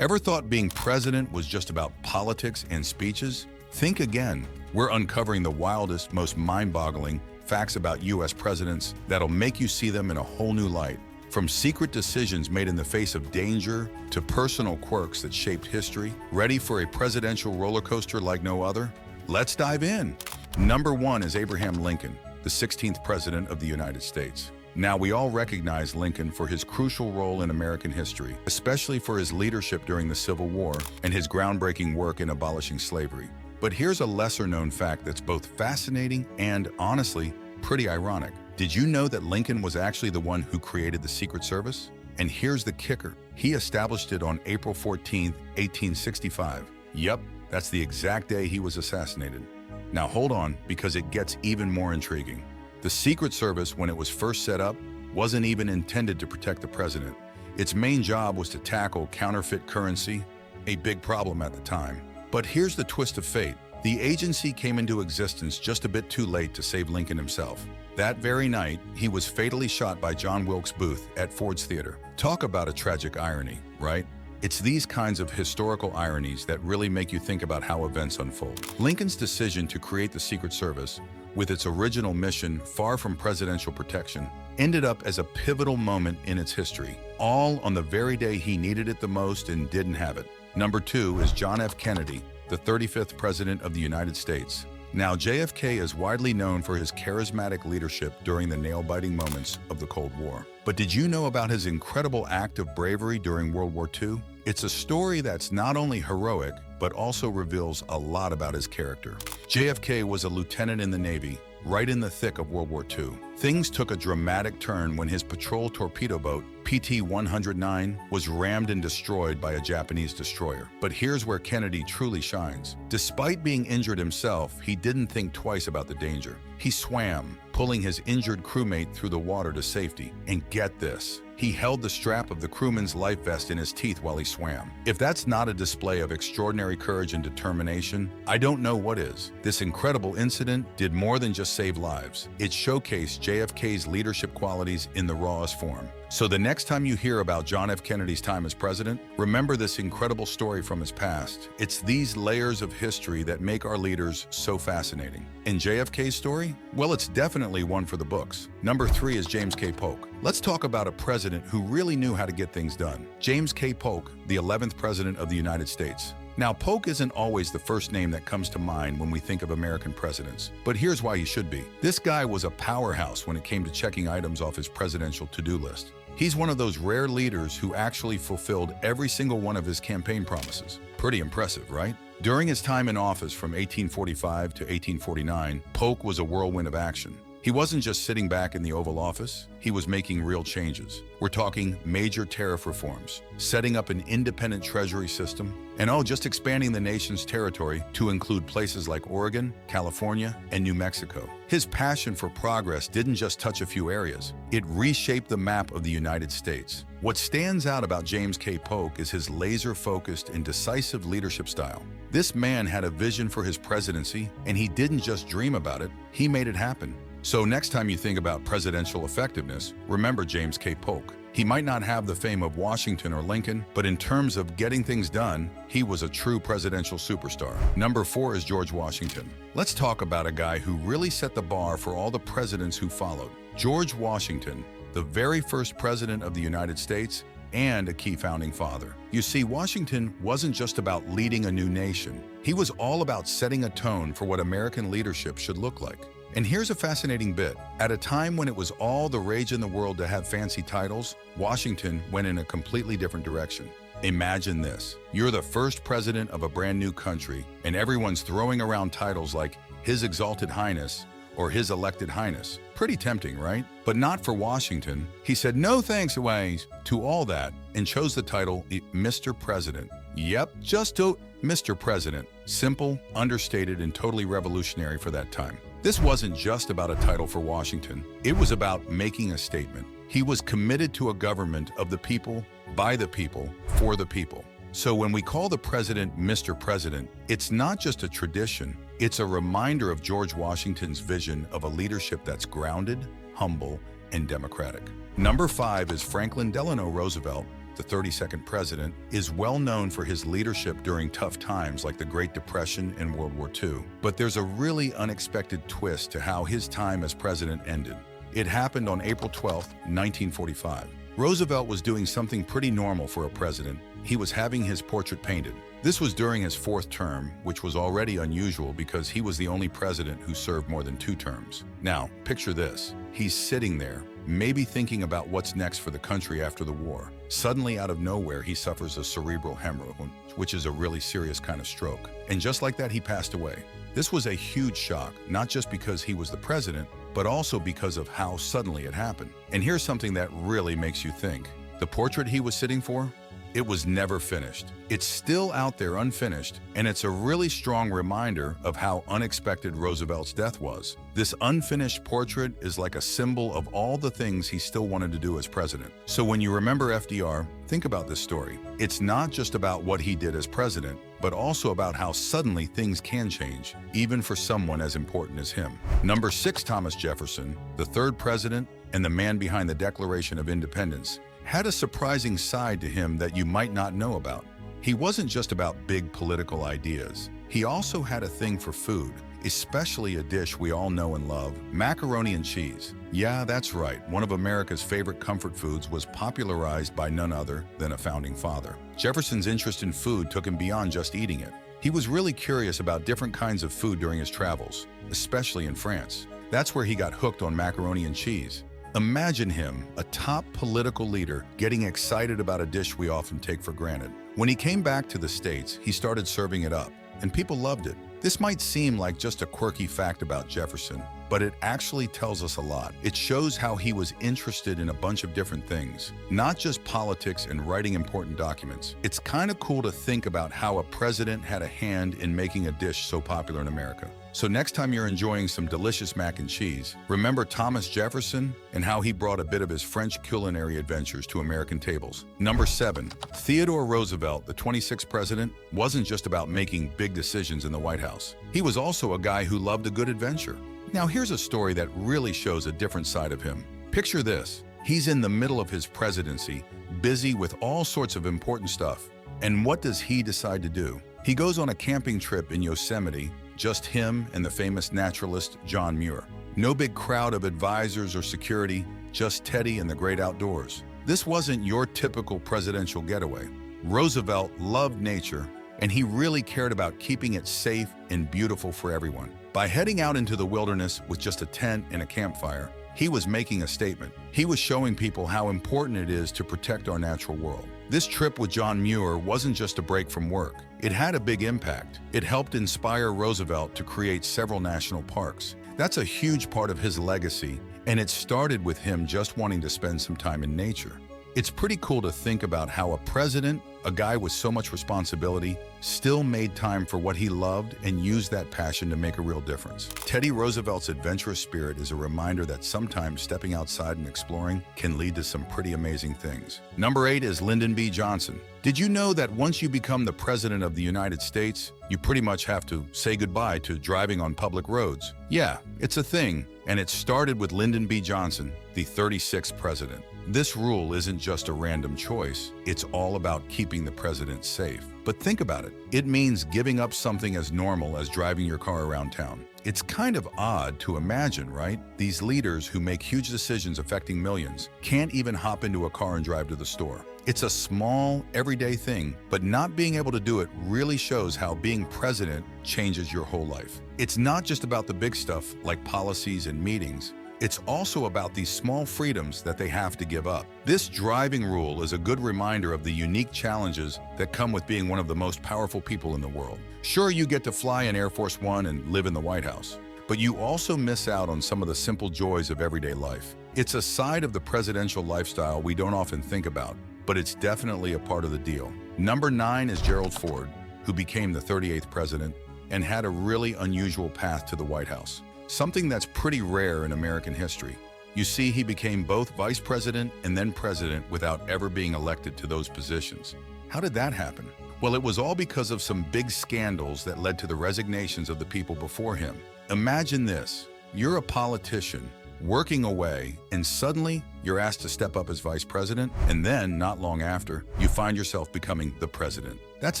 Ever thought being president was just about politics and speeches? Think again. We're uncovering the wildest, most mind-boggling facts about U.S. presidents that'll make you see them in a whole new light. From secret decisions made in the face of danger to personal quirks that shaped history, ready for a presidential roller coaster like no other? Let's dive in. Number 1 is Abraham Lincoln, the 16th President of the United States. Now, we all recognize Lincoln for his crucial role in American history, especially for his leadership during the Civil War and his groundbreaking work in abolishing slavery. But here's a lesser-known fact that's both fascinating and, honestly, pretty ironic. Did you know that Lincoln was actually the one who created the Secret Service? And here's the kicker. He established it on April 14, 1865. Yup, that's the exact day he was assassinated. Now hold on, because it gets even more intriguing. The Secret Service, when it was first set up, wasn't even intended to protect the president. Its main job was to tackle counterfeit currency, a big problem at the time. But here's the twist of fate. The agency came into existence just a bit too late to save Lincoln himself. That very night, he was fatally shot by John Wilkes Booth at Ford's Theater. Talk about a tragic irony, right? It's these kinds of historical ironies that really make you think about how events unfold. Lincoln's decision to create the Secret Service, with its original mission far from presidential protection, ended up as a pivotal moment in its history, all on the very day he needed it the most and didn't have it. Number 2 is John F. Kennedy, the 35th President of the United States. Now, JFK is widely known for his charismatic leadership during the nail-biting moments of the Cold War. But did you know about his incredible act of bravery during World War II? It's a story that's not only heroic, but also reveals a lot about his character. JFK was a lieutenant in the Navy, right in the thick of World War II. Things took a dramatic turn when his patrol torpedo boat, PT-109, was rammed and destroyed by a Japanese destroyer. But here's where Kennedy truly shines. Despite being injured himself, he didn't think twice about the danger. He swam, pulling his injured crewmate through the water to safety. And get this, he held the strap of the crewman's life vest in his teeth while he swam. If that's not a display of extraordinary courage and determination, I don't know what is. This incredible incident did more than just save lives. It showcased JFK's leadership qualities in the rawest form. So the next time you hear about John F. Kennedy's time as president, remember this incredible story from his past. It's these layers of history that make our leaders so fascinating. And JFK's story? Well, it's definitely one for the books. Number 3 is James K. Polk. Let's talk about a president who really knew how to get things done. James K. Polk, the 11th President of the United States. Now, Polk isn't always the first name that comes to mind when we think of American presidents, but here's why he should be. This guy was a powerhouse when it came to checking items off his presidential to-do list. He's one of those rare leaders who actually fulfilled every single one of his campaign promises. Pretty impressive, right? During his time in office from 1845 to 1849, Polk was a whirlwind of action. He wasn't just sitting back in the Oval Office, he was making real changes. We're talking major tariff reforms, setting up an independent treasury system, and just expanding the nation's territory to include places like Oregon, California, and New Mexico. His passion for progress didn't just touch a few areas, it reshaped the map of the United States. What stands out about James K. Polk is his laser-focused and decisive leadership style. This man had a vision for his presidency, and he didn't just dream about it, he made it happen. So next time you think about presidential effectiveness, remember James K. Polk. He might not have the fame of Washington or Lincoln, but in terms of getting things done, he was a true presidential superstar. Number 4 is George Washington. Let's talk about a guy who really set the bar for all the presidents who followed. George Washington, the very first president of the United States and a key founding father. You see, Washington wasn't just about leading a new nation. He was all about setting a tone for what American leadership should look like. And here's a fascinating bit. At a time when it was all the rage in the world to have fancy titles, Washington went in a completely different direction. Imagine this. You're the first president of a brand new country, and everyone's throwing around titles like His Exalted Highness or His Elected Highness. Pretty tempting, right? But not for Washington. He said no thanks ways to all that and chose the title Mr. President. Yep, just Mr. President. Simple, understated, and totally revolutionary for that time. This wasn't just about a title for Washington. It was about making a statement. He was committed to a government of the people, by the people, for the people. So when we call the president Mr. President, it's not just a tradition, it's a reminder of George Washington's vision of a leadership that's grounded, humble, and democratic. Number 5 is Franklin Delano Roosevelt, the 32nd president, is well known for his leadership during tough times like the Great Depression and World War II. But there's a really unexpected twist to how his time as president ended. It happened on April 12, 1945. Roosevelt was doing something pretty normal for a president. He was having his portrait painted. This was during his fourth term, which was already unusual because he was the only president who served more than 2 terms. Now, picture this. He's sitting there, maybe thinking about what's next for the country after the war. Suddenly, out of nowhere, he suffers a cerebral hemorrhage, which is a really serious kind of stroke. And just like that, he passed away. This was a huge shock, not just because he was the president, but also because of how suddenly it happened. And here's something that really makes you think. The portrait he was sitting for? It was never finished. It's still out there unfinished, and it's a really strong reminder of how unexpected Roosevelt's death was. This unfinished portrait is like a symbol of all the things he still wanted to do as president. So when you remember FDR, think about this story. It's not just about what he did as president, but also about how suddenly things can change, even for someone as important as him. Number 6, Thomas Jefferson, the 3rd president and the man behind the Declaration of Independence, had a surprising side to him that you might not know about. He wasn't just about big political ideas. He also had a thing for food, especially a dish we all know and love, macaroni and cheese. Yeah, that's right. One of America's favorite comfort foods was popularized by none other than a founding father. Jefferson's interest in food took him beyond just eating it. He was really curious about different kinds of food during his travels, especially in France. That's where he got hooked on macaroni and cheese. Imagine him, a top political leader, getting excited about a dish we often take for granted. When he came back to the States, he started serving it up, and people loved it. This might seem like just a quirky fact about Jefferson, but it actually tells us a lot. It shows how he was interested in a bunch of different things, not just politics and writing important documents. It's kind of cool to think about how a president had a hand in making a dish so popular in America. So next time you're enjoying some delicious mac and cheese, remember Thomas Jefferson and how he brought a bit of his French culinary adventures to American tables. Number 7, Theodore Roosevelt, the 26th president, wasn't just about making big decisions in the White House. He was also a guy who loved a good adventure. Now here's a story that really shows a different side of him. Picture this. He's in the middle of his presidency, busy with all sorts of important stuff. And what does he decide to do? He goes on a camping trip in Yosemite, just him and the famous naturalist John Muir. No big crowd of advisors or security, just Teddy and the great outdoors. This wasn't your typical presidential getaway. Roosevelt loved nature, and he really cared about keeping it safe and beautiful for everyone. By heading out into the wilderness with just a tent and a campfire, he was making a statement. He was showing people how important it is to protect our natural world. This trip with John Muir wasn't just a break from work. It had a big impact. It helped inspire Roosevelt to create several national parks. That's a huge part of his legacy, and it started with him just wanting to spend some time in nature. It's pretty cool to think about how a president, a guy with so much responsibility, still made time for what he loved and used that passion to make a real difference. Teddy Roosevelt's adventurous spirit is a reminder that sometimes stepping outside and exploring can lead to some pretty amazing things. Number 8 is Lyndon B. Johnson. Did you know that once you become the President of the United States, you pretty much have to say goodbye to driving on public roads? Yeah, it's a thing, and it started with Lyndon B. Johnson, the 36th president. This rule isn't just a random choice, it's all about keeping the president safe. But think about it. It means giving up something as normal as driving your car around town. It's kind of odd to imagine, right? These leaders who make huge decisions affecting millions can't even hop into a car and drive to the store. It's a small, everyday thing, but not being able to do it really shows how being president changes your whole life. It's not just about the big stuff like policies and meetings. It's also about these small freedoms that they have to give up. This driving rule is a good reminder of the unique challenges that come with being one of the most powerful people in the world. Sure, you get to fly in Air Force One and live in the White House, but you also miss out on some of the simple joys of everyday life. It's a side of the presidential lifestyle we don't often think about, but it's definitely a part of the deal. Number 9 is Gerald Ford, who became the 38th president and had a really unusual path to the White House. Something that's pretty rare in American history. You see, he became both vice president and then president without ever being elected to those positions. How did that happen? Well, it was all because of some big scandals that led to the resignations of the people before him. Imagine this. You're a politician, working away, and suddenly you're asked to step up as vice president, and then, not long after, you find yourself becoming the president. That's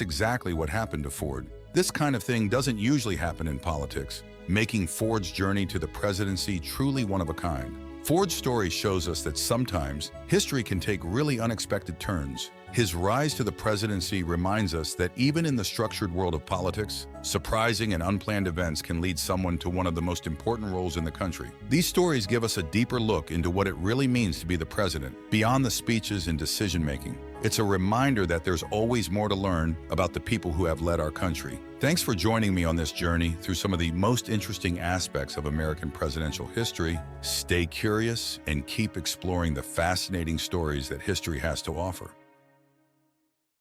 exactly what happened to Ford. This kind of thing doesn't usually happen in politics, making Ford's journey to the presidency truly one of a kind. Ford's story shows us that sometimes history can take really unexpected turns. His rise to the presidency reminds us that even in the structured world of politics, surprising and unplanned events can lead someone to one of the most important roles in the country. These stories give us a deeper look into what it really means to be the president, beyond the speeches and decision-making. It's a reminder that there's always more to learn about the people who have led our country. Thanks for joining me on this journey through some of the most interesting aspects of American presidential history. Stay curious and keep exploring the fascinating stories that history has to offer.